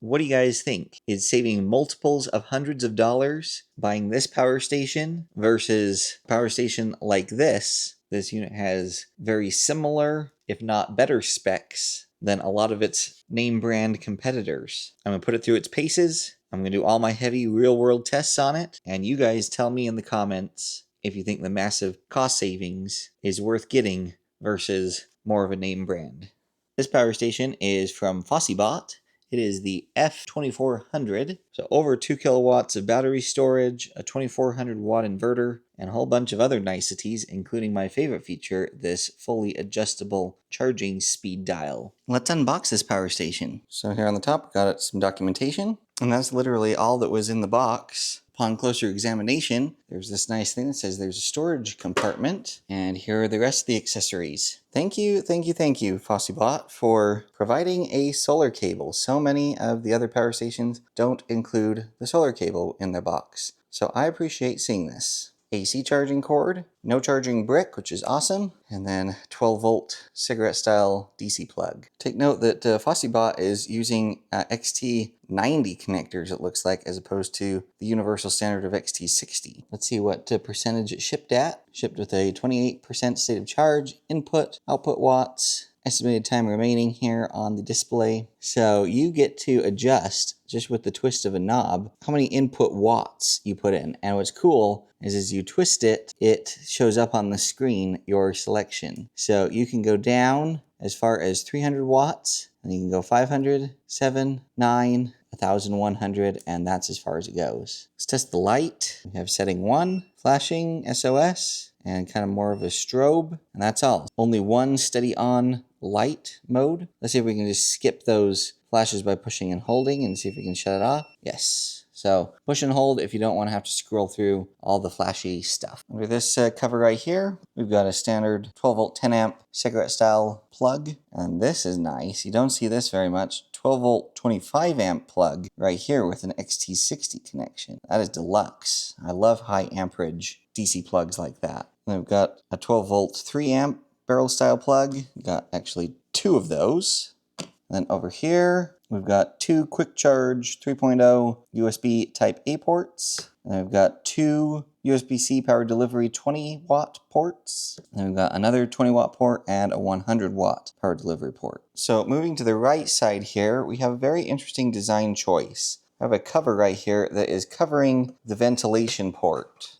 What do you guys think? Is saving multiples of hundreds of dollars buying this power station versus a power station like this? This unit has very similar, if not better specs than a lot of its name brand competitors. I'm going to put it through its paces. I'm going to do all my heavy real world tests on it. And you guys tell me in the comments if you think the massive cost savings is worth getting versus more of a name brand. This power station is from FossiBot. It is the F2400, so over 2 kilowatts of battery storage, a 2400 watt inverter, and a whole bunch of other niceties, including my favorite feature, this fully adjustable charging speed dial. Let's unbox this power station. So here on the top, got some documentation, and that's literally all that was in the box. Upon closer examination, there's this nice thing that says there's a storage compartment, and here are the rest of the accessories. Thank you, FossiBot, for providing a solar cable. So many of the other power stations don't include the solar cable in their box, so I appreciate seeing this. AC charging cord, no charging brick, which is awesome, and then 12 volt cigarette style DC plug. Take note that FossiBot is using XT90 connectors, it looks like, as opposed to the universal standard of XT60. Let's see what percentage it shipped at. Shipped with a 28% state of charge, input, output watts, estimated time remaining here on the display. So you get to adjust, just with the twist of a knob, how many input watts you put in. And what's cool is as you twist it, it shows up on the screen your selection. So you can go down as far as 300 watts, and you can go 500, 7, 9, 1100, and that's as far as it goes. Let's test the light. We have setting 1, flashing SOS, and kind of more of a strobe, and that's all. Only one steady on light mode. Let's see if we can just skip those flashes by pushing and holding and see if we can shut it off. Yes. So push and hold if you don't want to have to scroll through all the flashy stuff. Under this cover right here, we've got a standard 12 volt 10 amp cigarette style plug, and this is nice. You don't see this very much. 12 volt 25 amp plug right here with an XT60 connection. That is deluxe. I love high amperage DC plugs like that. Then we've got a 12 volt 3 amp barrel style plug. We've got actually 2 of those. And then over here, we've got 2 quick charge 3.0 USB type A ports. And then we've got 2 USB-C power delivery 20 watt ports. And then we've got another 20 watt port and a 100 watt power delivery port. So moving to the right side here, we have a very interesting design choice. I have a cover right here that is covering the ventilation port.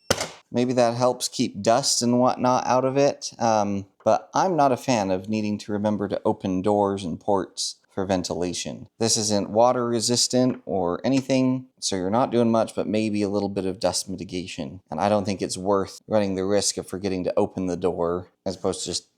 Maybe that helps keep dust and whatnot out of it, but I'm not a fan of needing to remember to open doors and ports for ventilation. This isn't water resistant or anything, so you're not doing much, but maybe a little bit of dust mitigation. And I don't think it's worth running the risk of forgetting to open the door as opposed to just,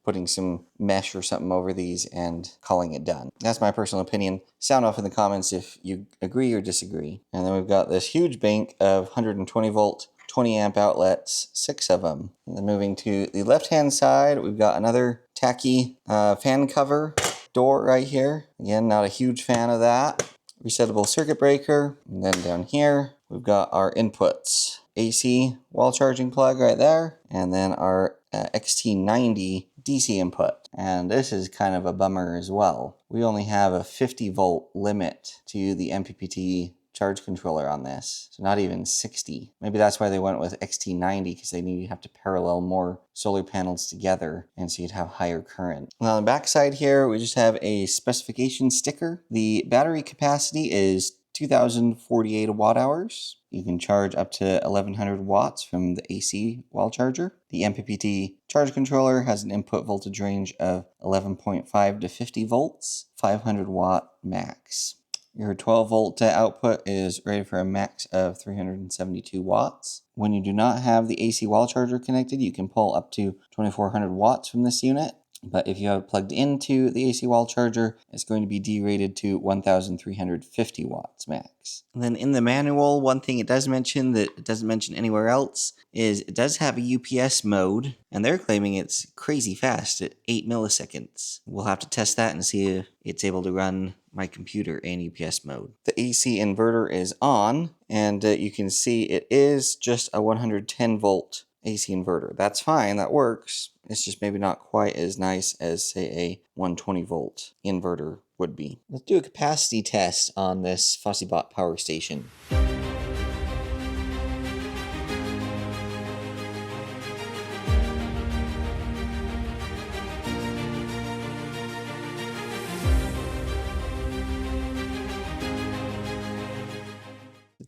putting some mesh or something over these and calling it done. That's my personal opinion. Sound off in the comments if you agree or disagree. And then we've got this huge bank of 120 volt 20 amp outlets, 6 of them. And then moving to the left-hand side, we've got another tacky fan cover door right here. Again, not a huge fan of that. Resettable circuit breaker. And then down here, we've got our inputs. AC wall charging plug right there. And then our XT90 DC input. And this is kind of a bummer as well. We only have a 50 volt limit to the MPPT charge controller on this, so not even 60. Maybe that's why they went with XT90, because they knew you'd have to parallel more solar panels together, and so you'd have higher current. Now on the back side here, we just have a specification sticker. The battery capacity is 2048 watt hours. You can charge up to 1100 watts from the AC wall charger. The MPPT charge controller has an input voltage range of 11.5 to 50 volts, 500 watt max. Your 12 volt output is rated for a max of 372 watts. When you do not have the AC wall charger connected, you can pull up to 2400 watts from this unit. But if you have it plugged into the AC wall charger, it's going to be derated to 1350 watts max. And then in the manual, one thing it does mention that it doesn't mention anywhere else is it does have a UPS mode, and they're claiming it's crazy fast at 8 milliseconds. We'll have to test that and see if it's able to run my computer in UPS mode. The AC inverter is on, and you can see it is just a 110 volt AC inverter. That's fine, that works. It's just maybe not quite as nice as, say, a 120 volt inverter would be. Let's do a capacity test on this FossiBot power station.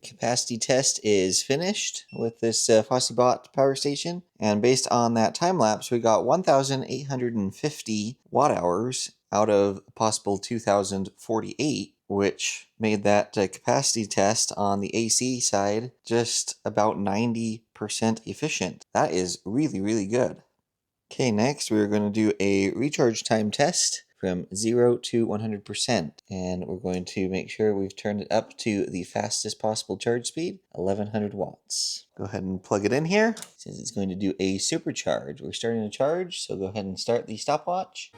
Capacity test is finished with this FossiBot power station, and based on that time lapse, we got 1,850 watt hours out of a possible 2,048, which made that capacity test on the AC side just about 90% efficient. That is really, really good. Okay, next we're going to do a recharge time test from 0 to 100%, and we're going to make sure we've turned it up to the fastest possible charge speed, 1100 watts. Go ahead and plug it in here. It says it's going to do a supercharge. We're starting to charge, so go ahead and start the stopwatch.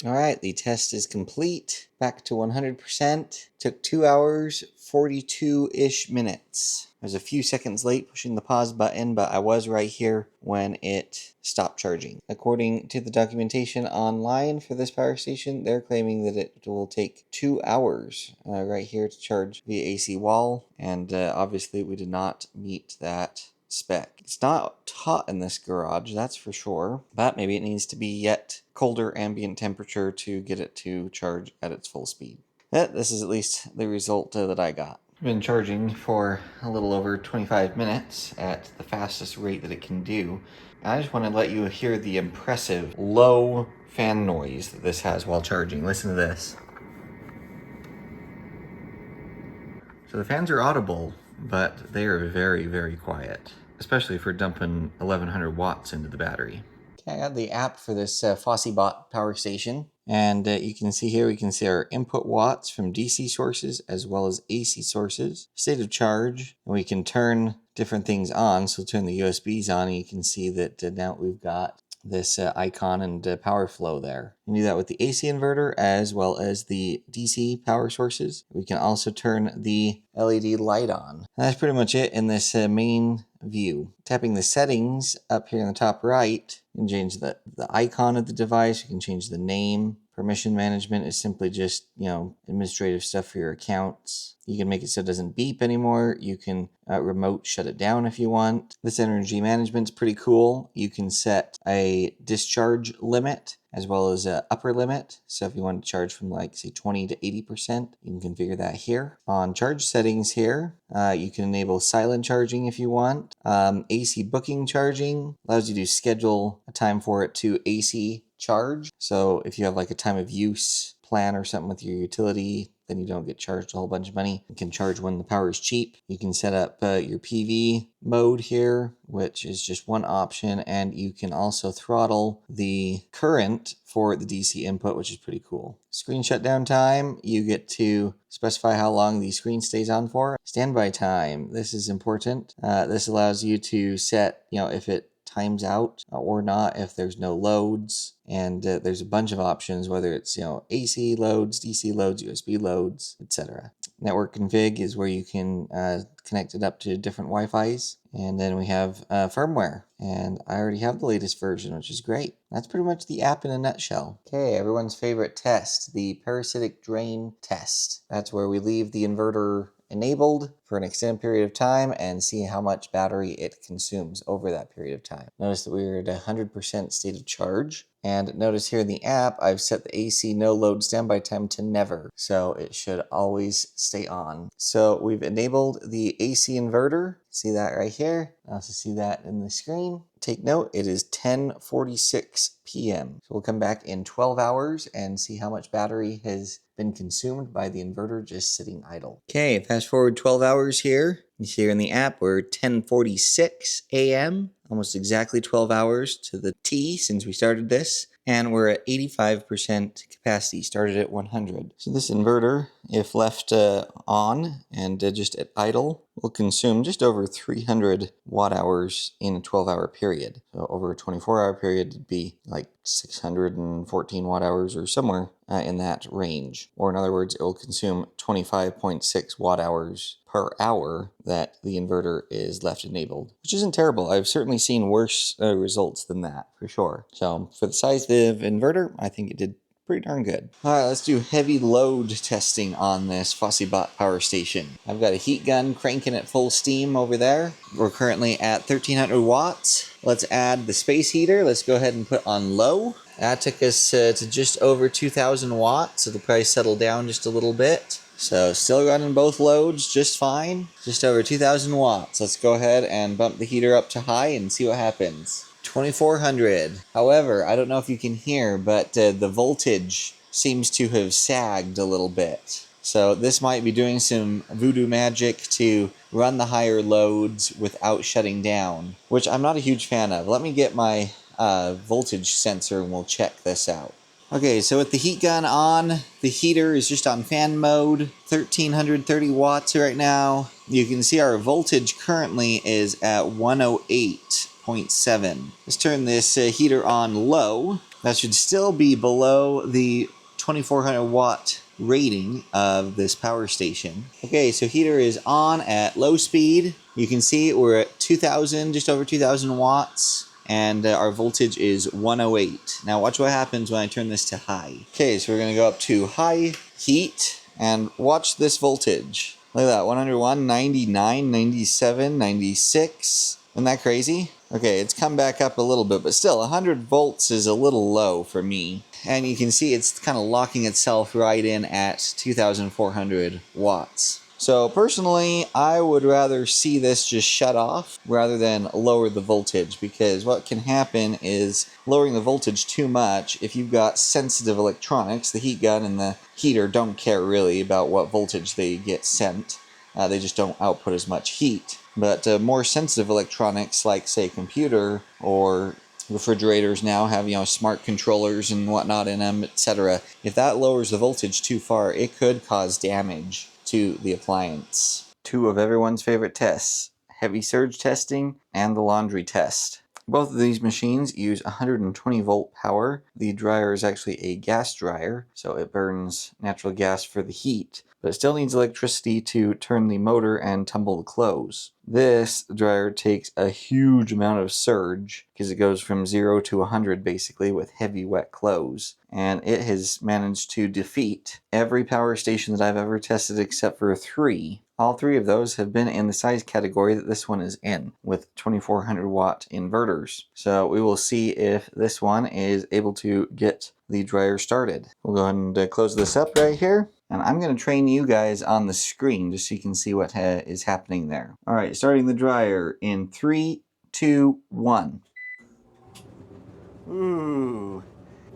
Alright, the test is complete. Back to 100%. Took 2 hours, 42-ish minutes. I was a few seconds late pushing the pause button, but I was right here when it stopped charging. According to the documentation online for this power station, they're claiming that it will take 2 hours right here to charge via AC wall, and obviously we did not meet that spec. It's not hot in this garage, that's for sure, but maybe it needs to be yet colder ambient temperature to get it to charge at its full speed. But this is at least the result that I got. I've been charging for a little over 25 minutes at the fastest rate that it can do. I just want to let you hear the impressive low fan noise that this has while charging. Listen to this. So the fans are audible, but they are very, very quiet, especially for dumping 1100 watts into the battery. Okay, I got the app for this FossiBot power station, and you can see here, we can see our input watts from DC sources as well as AC sources, state of charge, and we can turn different things on. So turn the USBs on, and you can see that now we've got this icon and power flow there. You can do that with the AC inverter as well as the DC power sources. We can also turn the LED light on. And that's pretty much it in this main view. Tapping the settings up here in the top right, you can change the icon of the device, you can change the name. Permission management is simply just, administrative stuff for your accounts. You can make it so it doesn't beep anymore. You can remote shut it down if you want. This energy management is pretty cool. You can set a discharge limit as well as an upper limit. So if you want to charge from say 20 to 80%, you can configure that here. On charge settings here, you can enable silent charging if you want. AC booking charging allows you to schedule a time for it to AC charge. So if you have a time of use plan or something with your utility, then you don't get charged a whole bunch of money. You can charge when the power is cheap. You can set up your PV mode here, which is just one option, and you can also throttle the current for the DC input, which is pretty cool. Screen shutdown time, you get to specify how long the screen stays on for. Standby time, this is important. This allows you to set, if it times out or not, if there's no loads, and there's a bunch of options, whether it's AC loads, DC loads, USB loads, etc. Network config is where you can connect it up to different Wi-Fi's, and then we have firmware, and I already have the latest version, which is great. That's pretty much the app in a nutshell. Okay, everyone's favorite test, the parasitic drain test. That's where we leave the inverter enabled for an extended period of time and see how much battery it consumes over that period of time. Notice that we're at 100% state of charge. And notice here in the app, I've set the AC no load standby time to never, so it should always stay on. So we've enabled the AC inverter. See that right here? I also see that in the screen. Take note, it is 10:46 p.m. So we'll come back in 12 hours and see how much battery has been consumed by the inverter just sitting idle. Okay, fast forward 12 hours here. You see here in the app, we're 10:46 a.m., almost exactly 12 hours to the T since we started this. And we're at 85% capacity, started at 100. So this inverter if left on and just at idle, will consume just over 300 watt hours in a 12-hour period. So over a 24-hour period, it'd be like 614 watt hours or somewhere in that range. Or in other words, it will consume 25.6 watt hours per hour that the inverter is left enabled, which isn't terrible. I've certainly seen worse results than that, for sure. So for the size of the inverter, I think it did pretty darn good. Alright, let's do heavy load testing on this FossiBot power station. I've got a heat gun cranking at full steam over there. We're currently at 1300 watts. Let's add the space heater. Let's go ahead and put on low. That took us to just over 2000 watts. It'll probably settle down just a little bit. So still running both loads just fine. Just over 2000 watts. Let's go ahead and bump the heater up to high and see what happens. 2400. However, I don't know if you can hear, but the voltage seems to have sagged a little bit. So this might be doing some voodoo magic to run the higher loads without shutting down, which I'm not a huge fan of. Let me get my voltage sensor and we'll check this out. Okay, so with the heat gun on, the heater is just on fan mode, 1330 watts right now. You can see our voltage currently is at 108.7. Let's turn this heater on low. That should still be below the 2400 watt rating of this power station. Okay, so heater is on at low speed. You can see we're at 2000, just over 2000 watts. And our voltage is 108. Now watch what happens when I turn this to high. Okay, so we're going to go up to high heat and watch this voltage. Look at that, 101, 99, 97, 96. Isn't that crazy? Okay, it's come back up a little bit, but still 100 volts is a little low for me. And you can see it's kind of locking itself right in at 2400 watts. So personally, I would rather see this just shut off rather than lower the voltage, because what can happen is lowering the voltage too much. If you've got sensitive electronics, the heat gun and the heater don't care really about what voltage they get sent. They just don't output as much heat. But more sensitive electronics, like say a computer or refrigerators now have, smart controllers and whatnot in them, etc. If that lowers the voltage too far, it could cause damage to the appliance. Two of everyone's favorite tests: heavy surge testing and the laundry test. Both of these machines use 120 volt power. The dryer is actually a gas dryer, so it burns natural gas for the heat, but it still needs electricity to turn the motor and tumble the clothes. This dryer takes a huge amount of surge because it goes from 0 to 100 basically with heavy wet clothes, and it has managed to defeat every power station that I've ever tested except for 3. All 3 of those have been in the size category that this one is in, with 2400 watt inverters. So we will see if this one is able to get the dryer started. We'll go ahead and close this up right here. And I'm going to train you guys on the screen just so you can see what is happening there. All right, starting the dryer in 3, 2, 1. Ooh.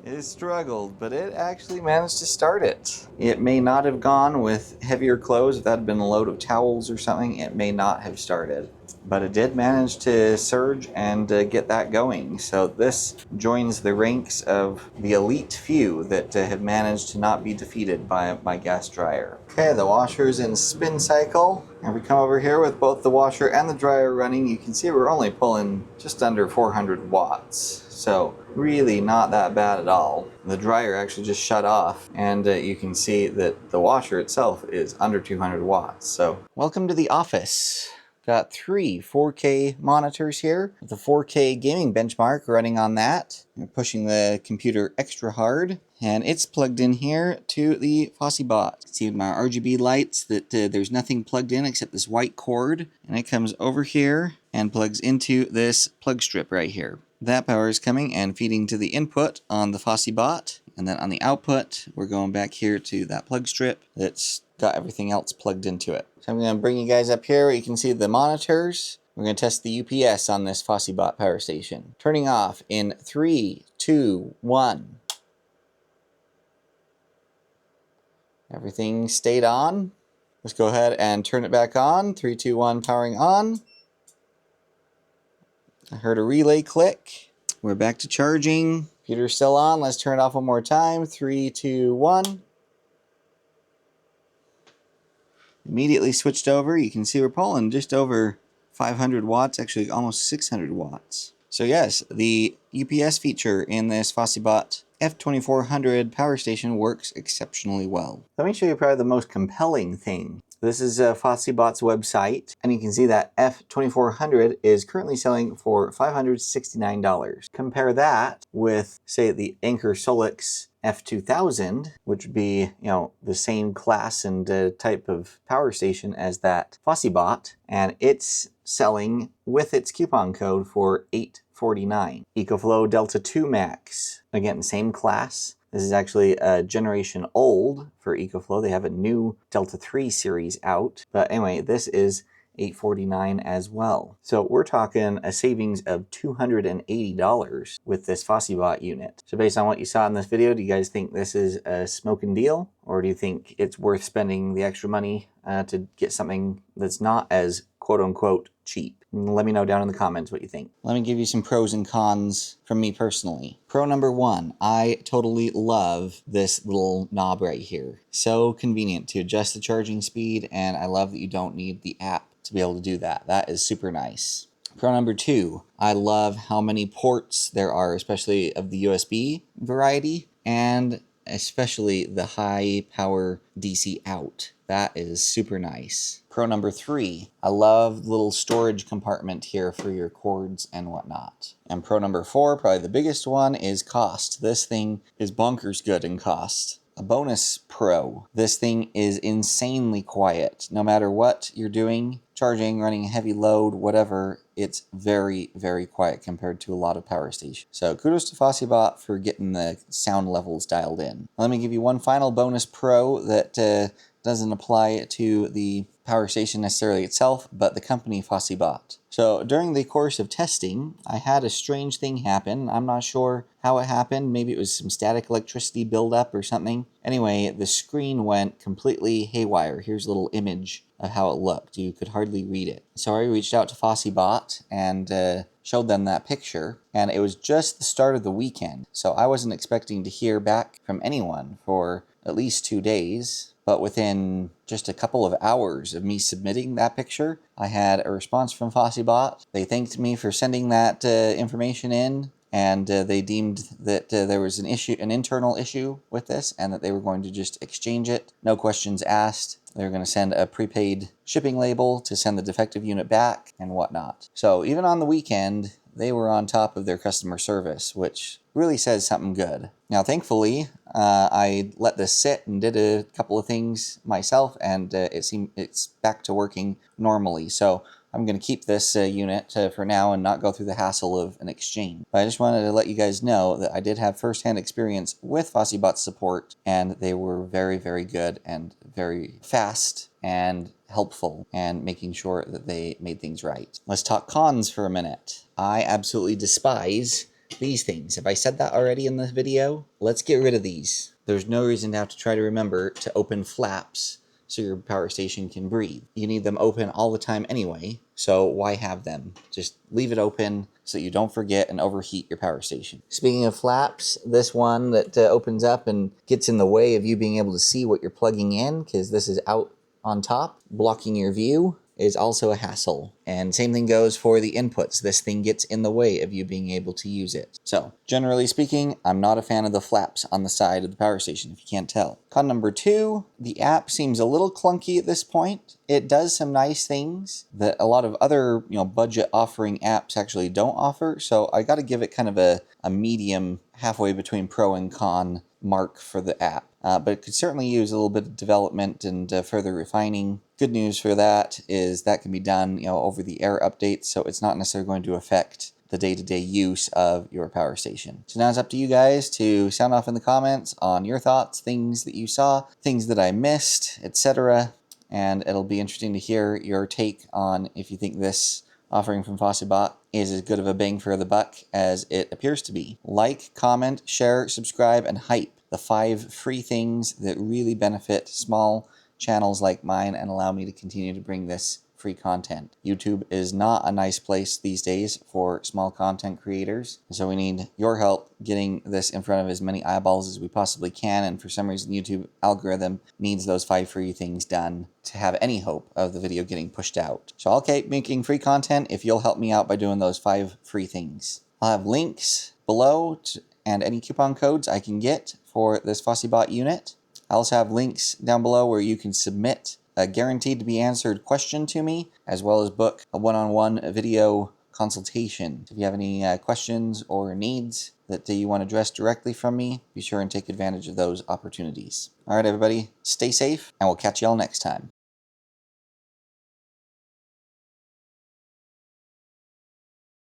It struggled, but it actually managed to start it. It may not have gone with heavier clothes. If that had been a load of towels or something, it may not have started. But it did manage to surge and get that going. So this joins the ranks of the elite few that have managed to not be defeated by my gas dryer. Okay, the washer's in spin cycle. And we come over here with both the washer and the dryer running. You can see we're only pulling just under 400 watts. So really not that bad at all. The dryer actually just shut off, and you can see that the washer itself is under 200 watts. So welcome to the office. Got 3 4K monitors here with a 4K gaming benchmark running on that. We're pushing the computer extra hard, and it's plugged in here to the FossiBot. See with my RGB lights that there's nothing plugged in except this white cord, and it comes over here and plugs into this plug strip right here. That power is coming and feeding to the input on the FossiBot, and then on the output, we're going back here to that plug strip that's got everything else plugged into it. So I'm going to bring you guys up here where you can see the monitors. We're going to test the UPS on this FossiBot power station. Turning off in 3, 2, 1. Everything stayed on. Let's go ahead and turn it back on. 3, 2, 1, powering on. I heard a relay click. We're back to charging. Computer's still on. Let's turn it off one more time. 3, 2, 1. Immediately switched over. You can see we're pulling just over 500 watts, actually almost 600 watts. So yes, the UPS feature in this FossiBot F2400 power station works exceptionally well. Let me show you probably the most compelling thing. This is FossiBot's website, and you can see that F2400 is currently selling for $569. Compare that with, say, the Anker Solix F2000, which would be, the same class and type of power station as that FossiBot, and it's selling with its coupon code for $849. EcoFlow Delta 2 Max, again, same class. This is actually a generation old for EcoFlow. They have a new Delta 3 series out. But anyway, this is $849 as well. So we're talking a savings of $280 with this FossiBot unit. So based on what you saw in this video, do you guys think this is a smoking deal? Or do you think it's worth spending the extra money to get something that's not as quote-unquote cheap? Let me know down in the comments what you think. Let me give you some pros and cons from me personally. Pro number one, I totally love this little knob right here. So convenient to adjust the charging speed, and I love that you don't need the app to be able to do that. That is super nice. Pro number two, I love how many ports there are, especially of the USB variety, and especially the high power DC out. That is super nice. Pro number three, I love the little storage compartment here for your cords and whatnot. And pro number four, probably the biggest one, is cost. This thing is bonkers good in cost. A bonus pro, this thing is insanely quiet. No matter what you're doing, charging, running a heavy load, whatever, it's very, very quiet compared to a lot of power stations. So kudos to FossiBot for getting the sound levels dialed in. Let me give you one final bonus pro that doesn't apply to the power station necessarily itself, but the company FossiBot. So during the course of testing, I had a strange thing happen. I'm not sure how it happened. Maybe it was some static electricity buildup or something. Anyway, the screen went completely haywire. Here's a little image of how it looked. You could hardly read it. So I reached out to FossiBot and showed them that picture, and it was just the start of the weekend. So I wasn't expecting to hear back from anyone for at least 2 days. But within just a couple of hours of me submitting that picture, I had a response from FossiBot. They thanked me for sending that information in, and they deemed that there was an internal issue with this, and that they were going to just exchange it. No questions asked. They're going to send a prepaid shipping label to send the defective unit back and whatnot. So even on the weekend, they were on top of their customer service, which really says something good. Now, thankfully, I let this sit and did a couple of things myself, and it's back to working normally. So I'm going to keep this unit for now and not go through the hassle of an exchange. But I just wanted to let you guys know that I did have firsthand experience with FossiBot support, and they were very, very good and very fast and helpful and making sure that they made things right. Let's talk cons for a minute. I absolutely despise these things. Have I said that already in this video? Let's get rid of these. There's no reason to have to try to remember to open flaps so your power station can breathe. You need them open all the time anyway, so why have them? Just leave it open so you don't forget and overheat your power station. Speaking of flaps, this one that opens up and gets in the way of you being able to see what you're plugging in, because this is out on top, blocking your view, is also a hassle. And same thing goes for the inputs. This thing gets in the way of you being able to use it. So, generally speaking, I'm not a fan of the flaps on the side of the power station, if you can't tell. Con number two, the app seems a little clunky at this point. It does some nice things that a lot of other, budget offering apps actually don't offer. So I gotta give it kind of a medium halfway between pro and con mark for the app. But it could certainly use a little bit of development and further refining. Good news for that is that can be done, over the air updates, so it's not necessarily going to affect the day-to-day use of your power station. So now it's up to you guys to sound off in the comments on your thoughts, things that you saw, things that I missed, etc. And it'll be interesting to hear your take on if you think this offering from FossiBot is as good of a bang for the buck as it appears to be. Like, comment, share, subscribe, and hype. The 5 free things that really benefit small channels like mine and allow me to continue to bring this free content. YouTube is not a nice place these days for small content creators, so we need your help getting this in front of as many eyeballs as we possibly can, and for some reason YouTube algorithm needs those 5 free things done to have any hope of the video getting pushed out. So I'll keep making free content if you'll help me out by doing those 5 free things. I'll have links below and any coupon codes I can get for this FossiBot unit. I also have links down below where you can submit a guaranteed to be answered question to me, as well as book a one-on-one video consultation. If you have any questions or needs that you want addressed directly from me, be sure and take advantage of those opportunities. All right, everybody, stay safe, and we'll catch y'all next time.